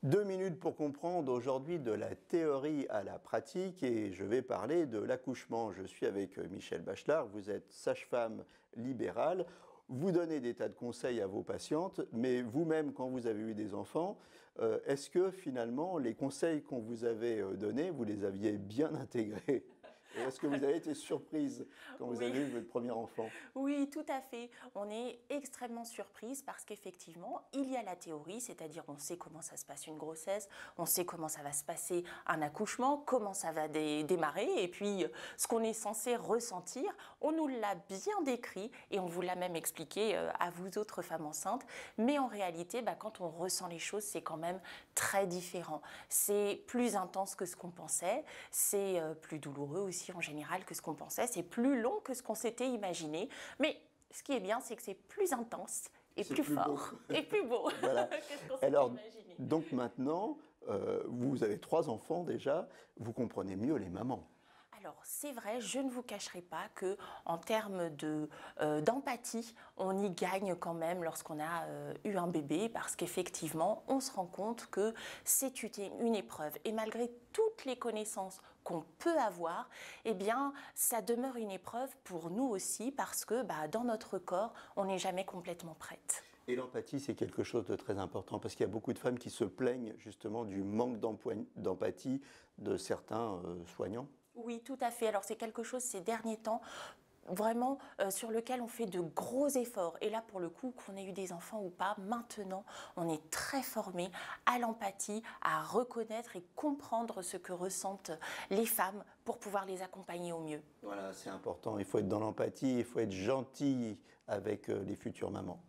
2 minutes pour comprendre aujourd'hui de la théorie à la pratique et je vais parler de l'accouchement. Je suis avec Michèle Bachelard, vous êtes sage-femme libérale. Vous donnez des tas de conseils à vos patientes, mais vous-même, quand vous avez eu des enfants, est-ce que finalement les conseils qu'on vous avait donnés, vous les aviez bien intégrés? Et est-ce que vous avez été surprise quand vous Oui, avez eu votre premier enfant? oui, tout à fait. On est extrêmement surprise parce qu'effectivement, il y a la théorie, c'est-à-dire on sait comment ça se passe une grossesse, on sait comment ça va se passer un accouchement, comment ça va démarrer, et puis ce qu'on est censé ressentir, on nous l'a bien décrit et on vous l'a même expliqué à vous autres femmes enceintes. Mais en réalité, quand on ressent les choses, c'est quand même très différent. C'est plus intense que ce qu'on pensait, c'est plus douloureux aussi en général que ce qu'on pensait, c'est plus long que ce qu'on s'était imaginé, mais ce qui est bien, c'est que c'est plus intense et C'est plus plus beau. fort et plus beau Voilà. que ce qu'on s'était Alors, imaginé. donc maintenant, vous avez 3 enfants déjà, vous comprenez mieux les mamans. Alors c'est vrai, je ne vous cacherai pas que en termes d'empathie, on y gagne quand même lorsqu'on a eu un bébé, parce qu'effectivement, on se rend compte que c'est une épreuve. Et malgré toutes les connaissances qu'on peut avoir, eh bien, ça demeure une épreuve pour nous aussi, parce que dans notre corps, on n'est jamais complètement prête. Et l'empathie, c'est quelque chose de très important parce qu'il y a beaucoup de femmes qui se plaignent justement du manque d'empathie de certains soignants. Oui, tout à fait. Alors c'est quelque chose ces derniers temps vraiment sur lequel on fait de gros efforts. Et là, pour le coup, qu'on ait eu des enfants ou pas, maintenant, on est très formé à l'empathie, à reconnaître et comprendre ce que ressentent les femmes pour pouvoir les accompagner au mieux. Voilà, c'est important. Il faut être dans l'empathie, il faut être gentil avec les futures mamans.